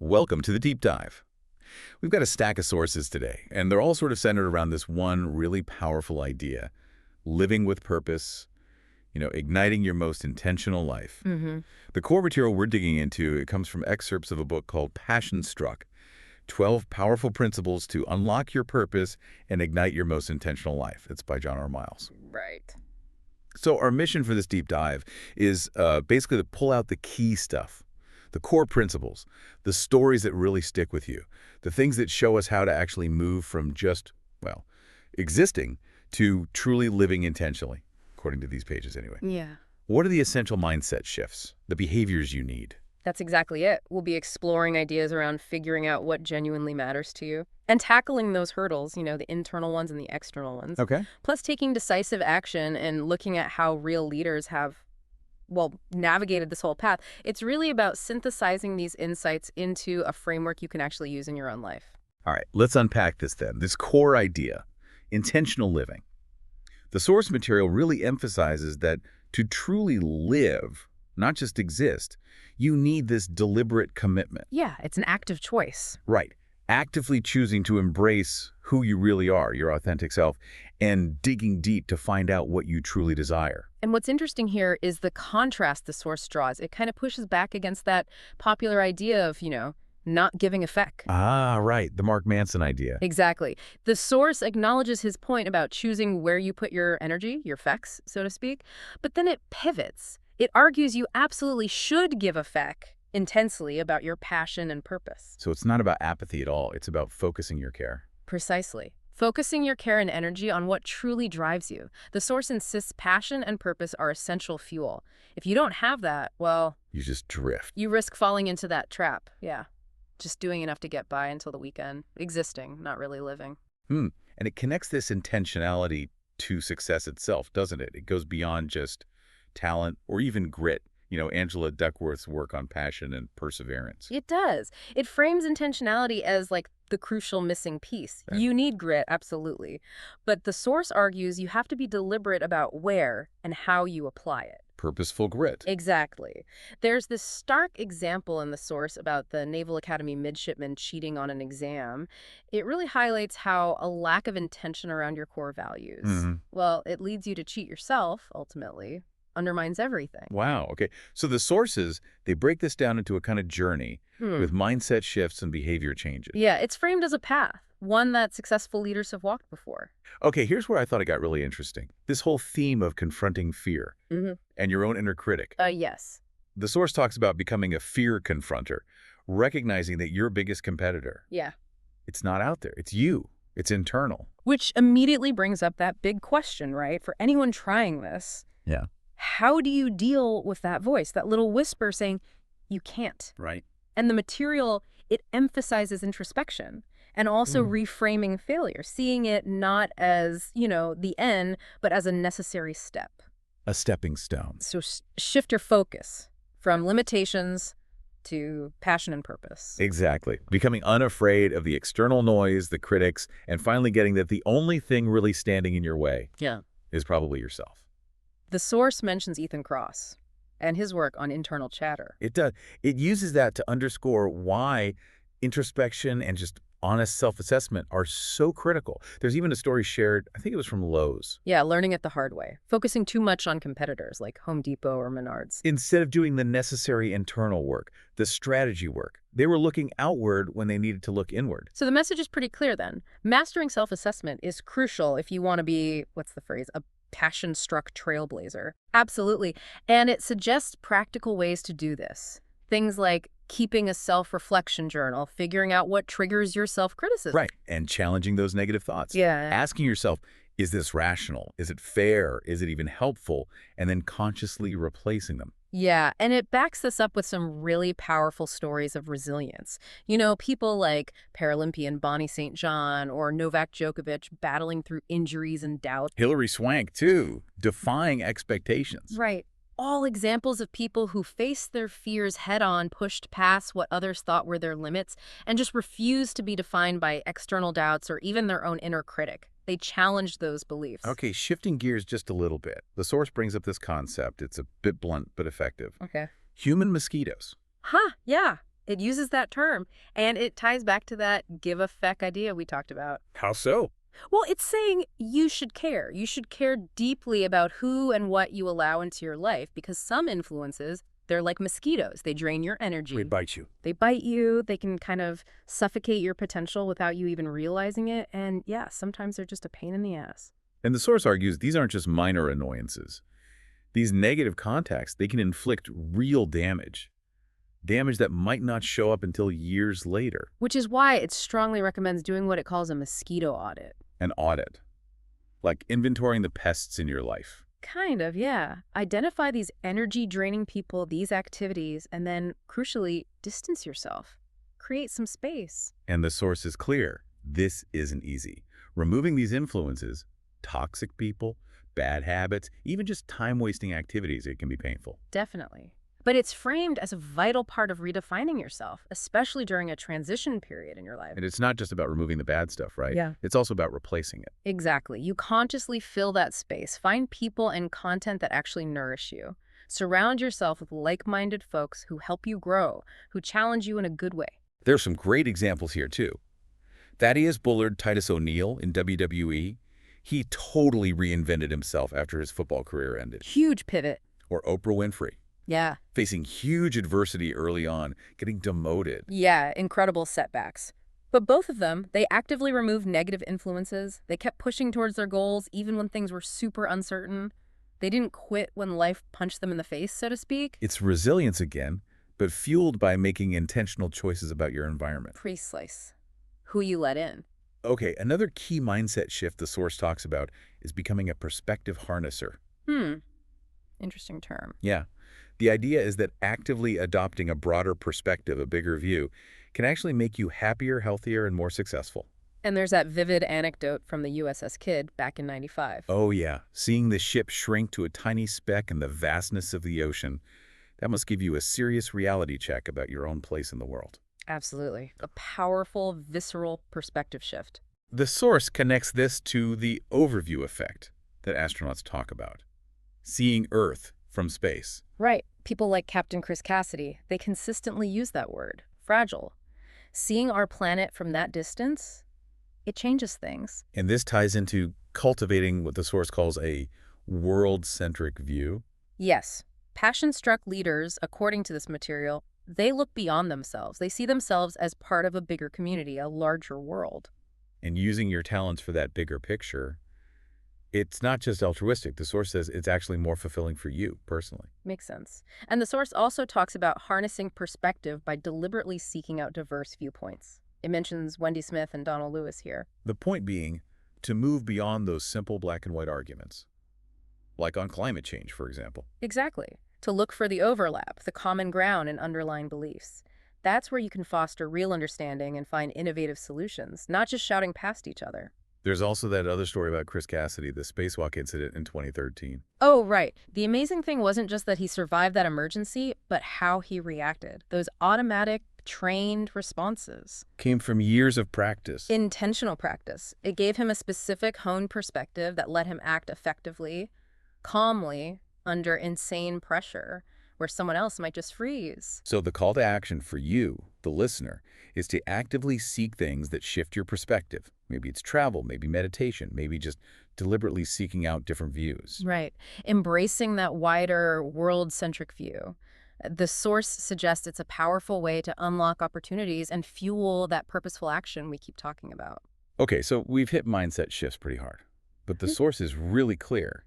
Welcome to the Deep Dive. We've got a stack of sources today, and they're all sort of centered around this one really powerful idea: living with purpose, igniting your most intentional life. The core material we're digging into, it comes from excerpts of a book called Passion Struck: 12 Powerful Principles to Unlock Your Purpose and Ignite Your Most Intentional Life. It's by John R. Miles. Right. So our mission for this deep dive is basically to pull out the key stuff, the core principles, the stories that really stick with you, the things that show us how to actually move from just, existing to truly living intentionally, according to these pages anyway. Yeah. What are the essential mindset shifts, the behaviors you need? That's exactly it. We'll be exploring ideas around figuring out what genuinely matters to you and tackling those hurdles, the internal ones and the external ones. Okay. Plus taking decisive action and looking at how real leaders have, navigated this whole path. It's really about synthesizing these insights into a framework you can actually use in your own life. All right, let's unpack this then. This core idea, intentional living. The source material really emphasizes that to truly live, not just exist, you need this deliberate commitment. Yeah, it's an active choice. Right. Actively choosing to embrace who you really are, your authentic self, and digging deep to find out what you truly desire. And what's interesting here is the contrast the source draws. It kind of pushes back against that popular idea of, not giving a feck. Ah, right. The Mark Manson idea. Exactly. The source acknowledges his point about choosing where you put your energy, your fecks, so to speak, but then it pivots. It argues you absolutely should give a feck intensely about your passion and purpose. So it's not about apathy at all. It's about focusing your care. Precisely. Focusing your care and energy on what truly drives you. The source insists passion and purpose are essential fuel. If you don't have that, You just drift. you risk falling into that trap. Yeah. Just doing enough to get by until the weekend. Existing, not really living. And it connects this intentionality to success itself, doesn't it? It goes beyond just talent or even grit. Angela Duckworth's work on passion and perseverance. It does. It frames intentionality as the crucial missing piece. Right. You need grit, absolutely. But the source argues you have to be deliberate about where and how you apply it. Purposeful grit. Exactly. There's this stark example in the source about the Naval Academy midshipman cheating on an exam. It really highlights how a lack of intention around your core values, it leads you to cheat yourself, ultimately. Undermines everything. Wow. Okay. So the sources, they break this down into a kind of journey with mindset shifts and behavior changes. Yeah, it's framed as a path, one that successful leaders have walked before. Okay, here's where I thought it got really interesting. This whole theme of confronting fear and your own inner critic. Yes. The source talks about becoming a fear confronter, recognizing that your biggest competitor, Yeah. it's not out there. It's you. It's internal. Which immediately brings up that big question, right? For anyone trying this. Yeah. How do you deal with that voice, that little whisper saying, you can't? Right. And the material, it emphasizes introspection and also reframing failure, seeing it not as, the end, but as a necessary step. A stepping stone. So shift your focus from limitations to passion and purpose. Exactly. Becoming unafraid of the external noise, the critics, and finally getting that the only thing really standing in your way is probably yourself. The source mentions Ethan Kross and his work on internal chatter. It does. It uses that to underscore why introspection and just honest self-assessment are so critical. There's even a story shared, I think it was from Lowe's. Yeah, learning it the hard way. Focusing too much on competitors like Home Depot or Menards. Instead of doing the necessary internal work, the strategy work, they were looking outward when they needed to look inward. So the message is pretty clear then. Mastering self-assessment is crucial if you want to be, a passion-struck trailblazer. Absolutely. And it suggests practical ways to do this. Things like keeping a self-reflection journal, figuring out what triggers your self-criticism. Right. And challenging those negative thoughts. Yeah. Asking yourself, is this rational? Is it fair? Is it even helpful? And then consciously replacing them. Yeah, and it backs this up with some really powerful stories of resilience. People like Paralympian Bonnie St. John or Novak Djokovic battling through injuries and doubt. Hilary Swank, too, defying expectations. Right. All examples of people who faced their fears head-on, pushed past what others thought were their limits, and just refused to be defined by external doubts or even their own inner critic. They challenged those beliefs. Okay, shifting gears just a little bit. The source brings up this concept. It's a bit blunt, but effective. Okay. Human mosquitoes. Yeah. It uses that term, and it ties back to that give a feck idea we talked about. How so? Well, it's saying you should care. You should care deeply about who and what you allow into your life, because some influences, they're like mosquitoes. They drain your energy. They bite you. They bite you. They can kind of suffocate your potential without you even realizing it. And yeah, sometimes they're just a pain in the ass. And the source argues these aren't just minor annoyances. These negative contacts, they can inflict real damage. Damage that might not show up until years later. Which is why it strongly recommends doing what it calls a mosquito audit. An audit. Like inventorying the pests in your life. Kind of, yeah. Identify these energy-draining people, these activities, and then, crucially, distance yourself. Create some space. And the source is clear. This isn't easy. Removing these influences, toxic people, bad habits, even just time-wasting activities, it can be painful. Definitely. But it's framed as a vital part of redefining yourself, especially during a transition period in your life. And it's not just about removing the bad stuff, right? Yeah. It's also about replacing it. Exactly. You consciously fill that space. Find people and content that actually nourish you. Surround yourself with like-minded folks who help you grow, who challenge you in a good way. There's some great examples here, too. Thaddeus Bullard Titus O'Neil in WWE, he totally reinvented himself after his football career ended. Huge pivot. Or Oprah Winfrey, Yeah. facing huge adversity early on, getting demoted. Yeah, incredible setbacks. But both of them, they actively removed negative influences. They kept pushing towards their goals even when things were super uncertain. They didn't quit when life punched them in the face, so to speak. It's resilience again, but fueled by making intentional choices about your environment. Pre-slice. Who you let in. Okay, another key mindset shift the source talks about is becoming a perspective harnesser. Interesting term. Yeah. The idea is that actively adopting a broader perspective, a bigger view, can actually make you happier, healthier, and more successful. And there's that vivid anecdote from the USS Kidd back in '95. Oh yeah, seeing the ship shrink to a tiny speck in the vastness of the ocean, that must give you a serious reality check about your own place in the world. Absolutely. A powerful, visceral perspective shift. The source connects this to the overview effect that astronauts talk about. Seeing Earth from space. Right. People like Captain Chris Cassidy, they consistently use that word. Fragile. Seeing our planet from that distance, it changes things. And this ties into cultivating what the source calls a world-centric view. Yes. Passion-struck leaders, according to this material, they look beyond themselves. They see themselves as part of a bigger community, a larger world. And using your talents for that bigger picture, it's not just altruistic. The source says it's actually more fulfilling for you personally. Makes sense. And the source also talks about harnessing perspective by deliberately seeking out diverse viewpoints. It mentions Wendy Smith and Donald Lewis here. The point being to move beyond those simple black and white arguments, like on climate change, for example. Exactly. To look for the overlap, the common ground in underlying beliefs. That's where you can foster real understanding and find innovative solutions, not just shouting past each other. There's also that other story about Chris Cassidy, the spacewalk incident in 2013. Oh, right. The amazing thing wasn't just that he survived that emergency, but how he reacted. Those automatic, trained responses. Came from years of practice. Intentional practice. It gave him a specific honed perspective that let him act effectively, calmly, under insane pressure, where someone else might just freeze. So the call to action for you, the listener, is to actively seek things that shift your perspective. Maybe it's travel, maybe meditation, maybe just deliberately seeking out different views. Right. Embracing that wider, world-centric view. The source suggests it's a powerful way to unlock opportunities and fuel that purposeful action we keep talking about. Okay, so we've hit mindset shifts pretty hard, but the source is really clear.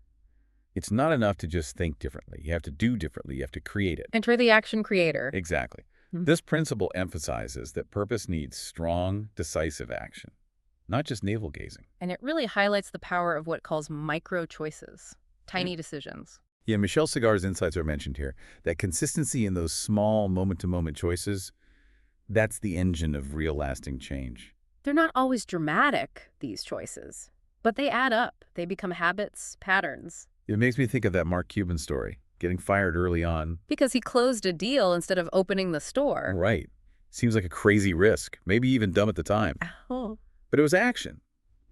It's not enough to just think differently. You have to do differently. You have to create it. Enter the action creator. Exactly. This principle emphasizes that purpose needs strong, decisive action, not just navel-gazing. And it really highlights the power of what it calls micro-choices, tiny decisions. Yeah, Michelle Segar's insights are mentioned here. That consistency in those small moment-to-moment choices, that's the engine of real lasting change. They're not always dramatic, these choices, but they add up. They become habits, patterns. It makes me think of that Mark Cuban story, getting fired early on. Because he closed a deal instead of opening the store. Right. Seems like a crazy risk, maybe even dumb at the time. Oh. But it was action,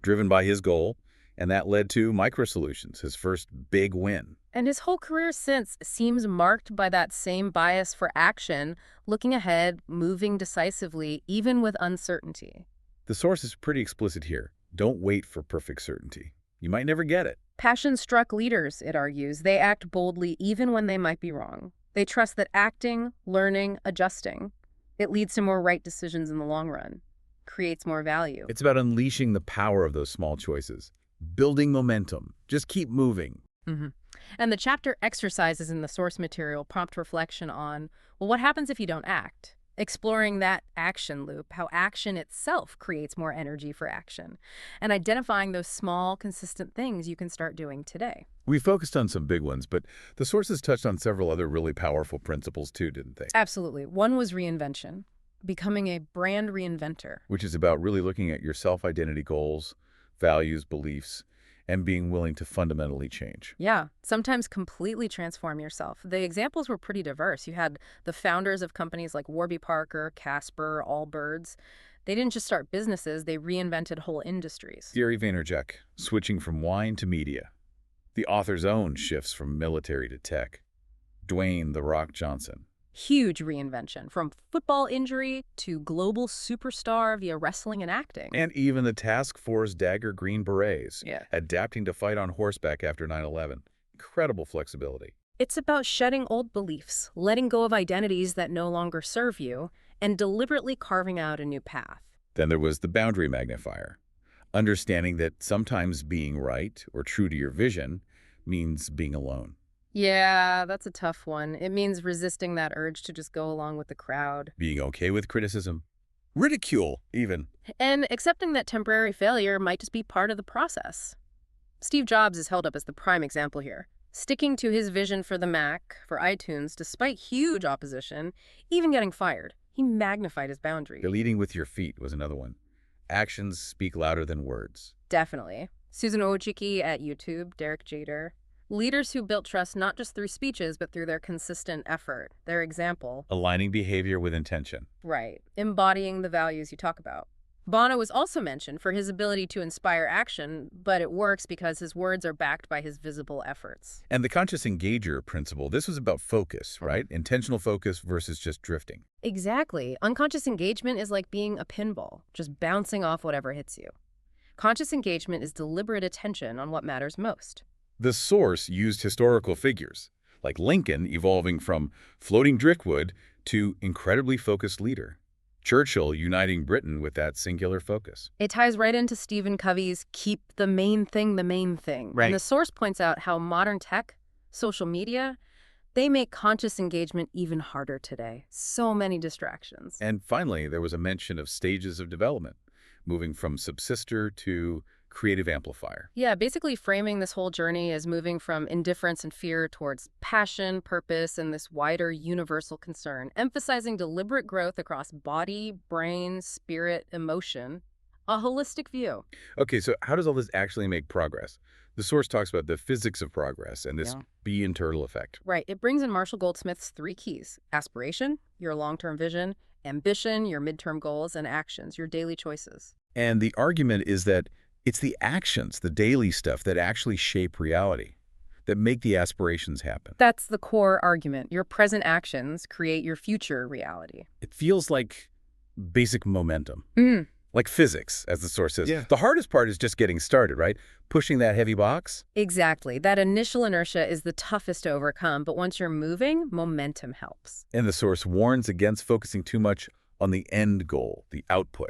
driven by his goal And that led to Microsolutions, his first big win. And his whole career since seems marked by that same bias for action, looking ahead, moving decisively, even with uncertainty. The source is pretty explicit here. Don't wait for perfect certainty. You might never get it. Passion-struck leaders, it argues, they act boldly even when they might be wrong. They trust that acting, learning, adjusting, it leads to more right decisions in the long run, creates more value. It's about unleashing the power of those small choices, building momentum. Just keep moving. And the chapter exercises in the source material prompt reflection on, well, what happens if you don't act? Exploring that action loop, how action itself creates more energy for action, and identifying those small, consistent things you can start doing today. We focused on some big ones, but the sources touched on several other really powerful principles too, didn't they? Absolutely. One was reinvention, becoming a brand reinventor. Which is about really looking at your self-identity goals, values, beliefs, and being willing to fundamentally change. Yeah, sometimes completely transform yourself. The examples were pretty diverse. You had the founders of companies like Warby Parker, Casper, Allbirds. They didn't just start businesses, they reinvented whole industries. Gary Vaynerchuk, switching from wine to media. The author's own shifts from military to tech. Dwayne "The Rock" Johnson. Huge reinvention, from football injury to global superstar via wrestling and acting. And even the Task Force Dagger Green Berets, Yeah. adapting to fight on horseback after 9/11. Incredible flexibility. It's about shedding old beliefs, letting go of identities that no longer serve you, and deliberately carving out a new path. Then there was the boundary magnifier, understanding that sometimes being right or true to your vision means being alone. Yeah, that's a tough one. It means resisting that urge to just go along with the crowd. Being okay with criticism, ridicule even. And accepting that temporary failure might just be part of the process. Steve Jobs is held up as the prime example here. Sticking to his vision for the Mac, for iTunes, despite huge opposition, even getting fired. He magnified his boundaries. Leading with your feet was another one. Actions speak louder than words. Definitely. Susan Wojcicki at YouTube, Derek Jader. Leaders who built trust not just through speeches, but through their consistent effort, their example. Aligning behavior with intention. Right. Embodying the values you talk about. Bono was also mentioned for his ability to inspire action, but it works because his words are backed by his visible efforts. And the conscious engager principle, this was about focus, right? Intentional focus versus just drifting. Exactly. Unconscious engagement is like being a pinball, just bouncing off whatever hits you. Conscious engagement is deliberate attention on what matters most. The source used historical figures, like Lincoln evolving from floating driftwood to incredibly focused leader. Churchill uniting Britain with that singular focus. It ties right into Stephen Covey's keep the main thing the main thing. Right. And the source points out how modern tech, social media, they make conscious engagement even harder today. So many distractions. And finally, there was a mention of stages of development, moving from subsister to creative amplifier. Yeah, basically framing this whole journey as moving from indifference and fear towards passion, purpose, and this wider universal concern, emphasizing deliberate growth across body, brain, spirit, emotion, a holistic view. Okay, so how does all this actually make progress? The source talks about the physics of progress and this bee and turtle effect. Right. It brings in Marshall Goldsmith's 3 keys: aspiration, your long-term vision; ambition, your midterm goals; and actions, your daily choices. And the argument is that it's the actions, the daily stuff, that actually shape reality, that make the aspirations happen. That's the core argument. Your present actions create your future reality. It feels like basic momentum, Mm. like physics, as the source says. Yeah. The hardest part is just getting started, right? Pushing that heavy box. Exactly. That initial inertia is the toughest to overcome, but once you're moving, momentum helps. And the source warns against focusing too much on the end goal, the output.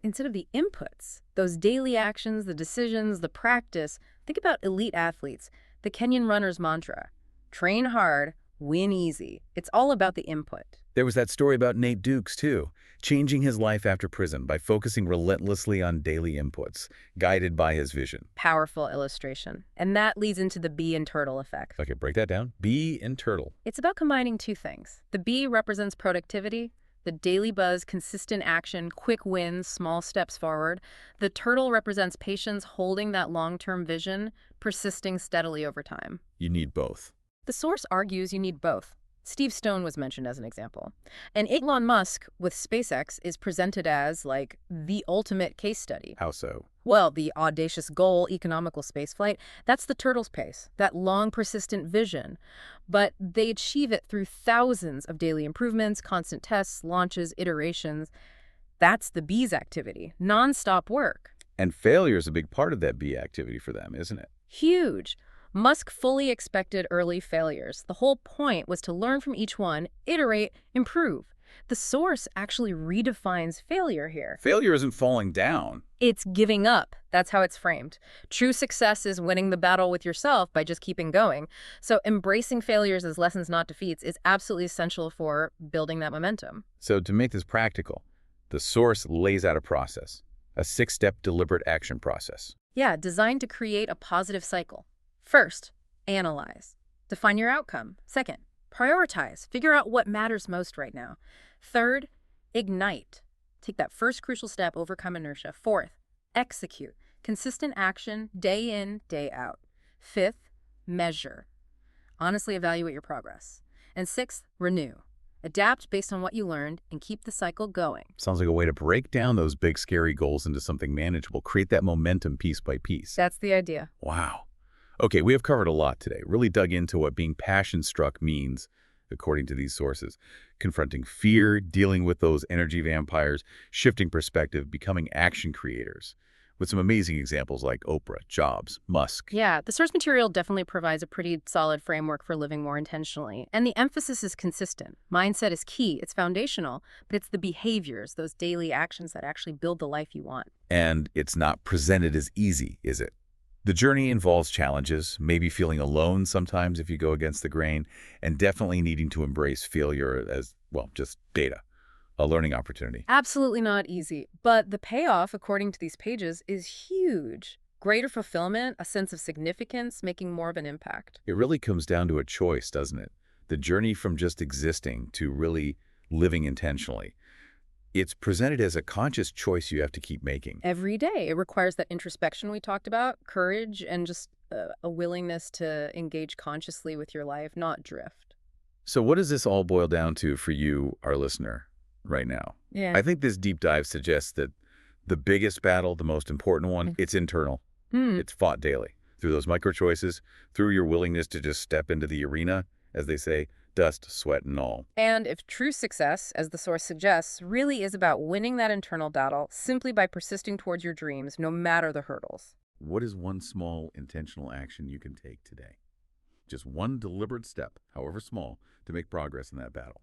Instead of the inputs, those daily actions, the decisions, the practice, think about elite athletes. The Kenyan runner's mantra: train hard, win easy. It's all about the input. There was that story about Nate Dukes, too, changing his life after prison by focusing relentlessly on daily inputs, guided by his vision. Powerful illustration. And that leads into the bee and turtle effect. Okay, break that down. Bee and turtle. It's about combining 2 things. The bee represents productivity, the daily buzz, consistent action, quick wins, small steps forward. The turtle represents patience, holding that long-term vision, persisting steadily over time. You need both. The source argues you need both. Steve Stone was mentioned as an example. And Elon Musk with SpaceX is presented as, like, the ultimate case study. How so? Well, the audacious goal, economical spaceflight, that's the turtle's pace, that long, persistent vision. But they achieve it through thousands of daily improvements, constant tests, launches, iterations. That's the bee's activity, nonstop work. And failure is a big part of that B activity for them, isn't it? Huge. Musk fully expected early failures. The whole point was to learn from each one, iterate, improve. The source actually redefines failure here. Failure isn't falling down. It's giving up. That's how it's framed. True success is winning the battle with yourself by just keeping going. So embracing failures as lessons, not defeats, is absolutely essential for building that momentum. So to make this practical, the source lays out a process, a 6-step deliberate action process. Yeah, designed to create a positive cycle. First, analyze. Define your outcome. Second, prioritize. Figure out what matters most right now. Third, ignite. Take that first crucial step, overcome inertia. Fourth, execute. Consistent action, day in, day out. Fifth, measure. Honestly evaluate your progress. And sixth, renew. Adapt based on what you learned and keep the cycle going. Sounds like a way to break down those big, scary goals into something manageable, create that momentum piece by piece. That's the idea. Wow. Okay, we have covered a lot today, really dug into what being passion-struck means, according to these sources. Confronting fear, dealing with those energy vampires, shifting perspective, becoming action creators. With some amazing examples like Oprah, Jobs, Musk. Yeah, the source material definitely provides a pretty solid framework for living more intentionally. And the emphasis is consistent. Mindset is key, it's foundational, but it's the behaviors, those daily actions that actually build the life you want. And it's not presented as easy, is it? The journey involves challenges, maybe feeling alone sometimes if you go against the grain, and definitely needing to embrace failure as, well, just data, a learning opportunity. Absolutely not easy, but the payoff, according to these pages, is huge. Greater fulfillment, a sense of significance, making more of an impact. It really comes down to a choice, doesn't it? The journey from just existing to really living intentionally. It's presented as a conscious choice you have to keep making. Every day, it requires that introspection we talked about, courage, and just a willingness to engage consciously with your life, not drift. So what does this all boil down to for you, our listener, right now? Yeah. I think this deep dive suggests that the biggest battle, the most important one, it's internal. It's fought daily through those micro choices, through your willingness to just step into the arena, as they say, dust, sweat, and all. And if true success, as the source suggests, really is about winning that internal battle simply by persisting towards your dreams, no matter the hurdles. What is one small intentional action you can take today? Just one deliberate step, however small, to make progress in that battle.